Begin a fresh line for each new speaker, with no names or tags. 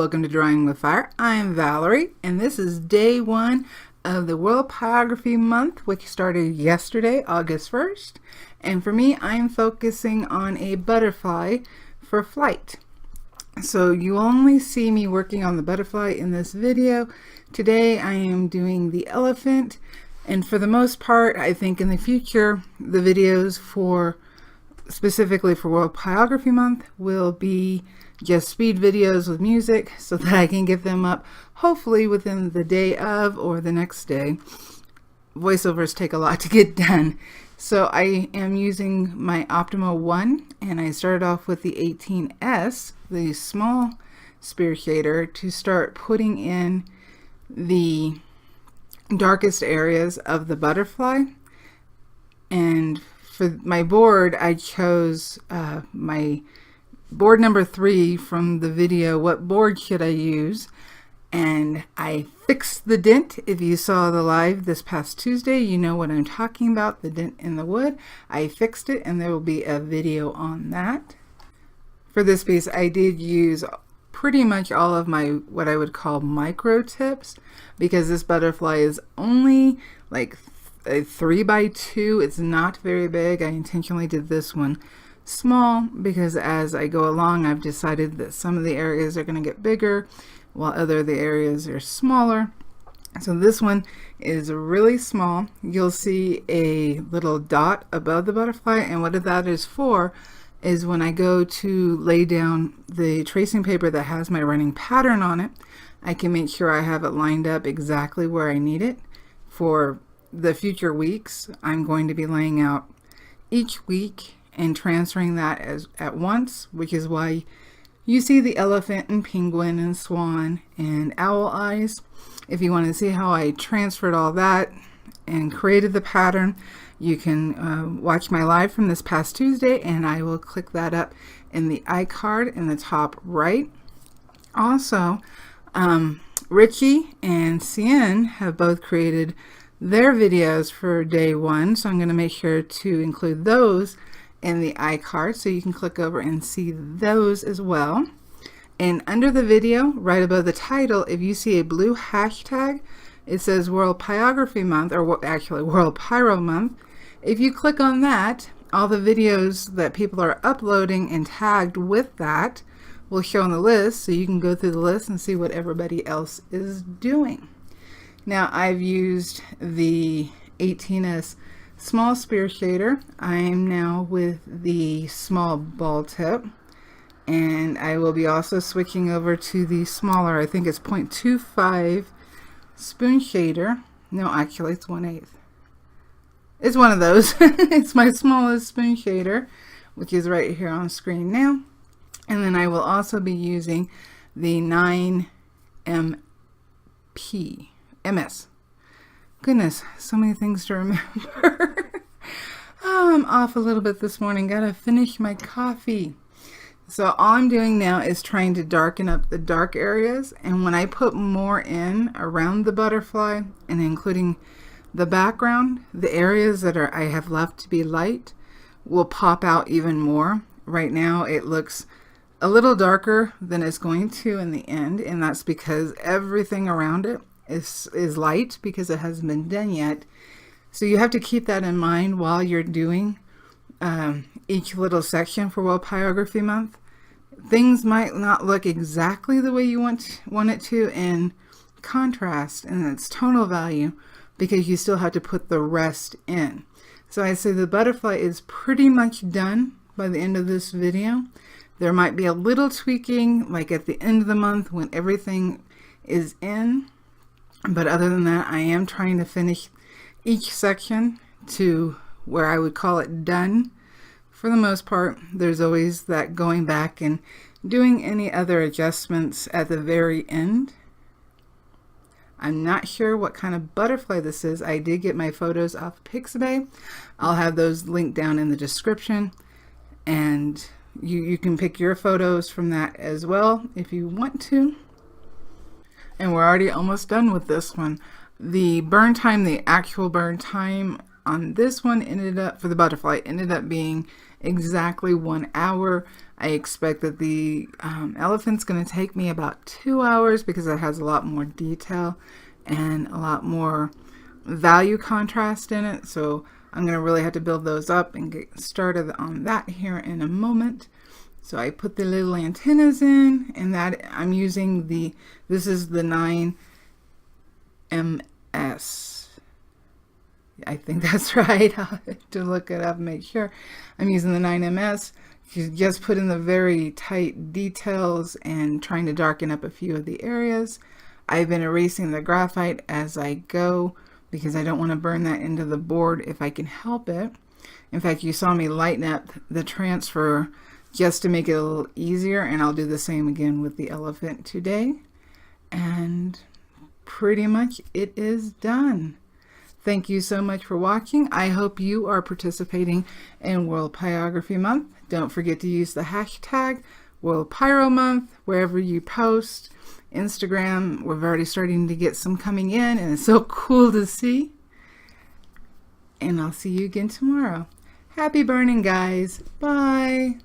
welcome to Drawing with Fire. I'm Valerie, and this is day one of the World Pyrography Month, which started yesterday, August 1st. And for me, I'm focusing on a butterfly for flight. So you only see me working on the butterfly in this video. Today I am doing the elephant, and for the most part, I think in the future, the videos specifically for World Pyrography Month will be just speed videos with music so that I can get them up hopefully within the day of or the next day. Voiceovers take a lot to get done. So I am using my Optimo 1, and I started off with the 18S, the small spear shader, to start putting in the darkest areas of the butterfly. And for my board, I chose my board number 3 from the video, what board should I use? And I fixed the dent. If you saw the live this past Tuesday, you know what I'm talking about, the dent in the wood. I fixed it, and there will be a video on that. For this piece, I did use pretty much all of my what I would call micro tips, because this butterfly is only like a 3x2. It's not very big. I intentionally did this one small because as I go along, I've decided that some of the areas are going to get bigger while other of the areas are smaller. So this one is really small. You'll see a little dot above the butterfly, and what that is for is when I go to lay down the tracing paper that has my running pattern on it, I can make sure I have it lined up exactly where I need it. For the future weeks, I'm going to be laying out each week and transferring that at once, which is why you see the elephant and penguin and swan and owl eyes. If you want to see how I transferred all that and created the pattern, you can watch my live from this past Tuesday, and I will click that up in the iCard in the top right. Also, Richie and Cien have both created their videos for day one, so I'm going to make sure to include those in the iCard so you can click over and see those as well. And under the video, right above the title, if you see a blue hashtag, it says World Pyrography Month, or actually World Pyro Month. If you click on that, all the videos that people are uploading and tagged with that will show on the list, so you can go through the list and see what everybody else is doing. Now, I've used the 18S small spear shader. I am now with the small ball tip, and I will be also switching over to the smaller, I think it's 0.25 spoon shader. No, actually it's 1/8. It's one of those. It's my smallest spoon shader, which is right here on screen now. And then I will also be using the 9MS. Goodness, so many things to remember. Oh, I'm off a little bit this morning. Gotta finish my coffee. So all I'm doing now is trying to darken up the dark areas, and when I put more in around the butterfly and including the background, the areas that I have left to be light will pop out even more. Right now it looks a little darker than it's going to in the end, and that's because everything around it is light because it hasn't been done yet. So you have to keep that in mind while you're doing each little section for World Pyrography Month. Things might not look exactly the way you want it to in contrast and its tonal value, because you still have to put the rest in. So I say the butterfly is pretty much done by the end of this video. There might be a little tweaking like at the end of the month when everything is in. But other than that, I am trying to finish each section to where I would call it done. For the most part, there's always that going back and doing any other adjustments at the very end. I'm not sure what kind of butterfly this is. I did get my photos off Pixabay. I'll have those linked down in the description, and you can pick your photos from that as well if you want to. And we're already almost done with this one. The burn time, the actual burn time, on this one ended up, for the butterfly, ended up being exactly 1 hour. I expect that the elephant's going to take me about 2 hours because it has a lot more detail and a lot more value contrast in it. So I'm going to really have to build those up and get started on that here in a moment. So I put the little antennas in, and that I'm using this is the 9MS. I think that's right. I'll have to look it up and make sure. I'm using the 9MS. Just put in the very tight details and trying to darken up a few of the areas. I've been erasing the graphite as I go because I don't want to burn that into the board if I can help it. In fact, you saw me lighten up the transfer just to make it a little easier, and I'll do the same again with the elephant today. And pretty much it is done. Thank you so much for watching. I hope you are participating in World Pyrography Month. Don't forget to use the hashtag World Pyro Month wherever you post. Instagram, we're already starting to get some coming in, and it's so cool to see. And I'll see you again tomorrow. Happy burning, guys. Bye.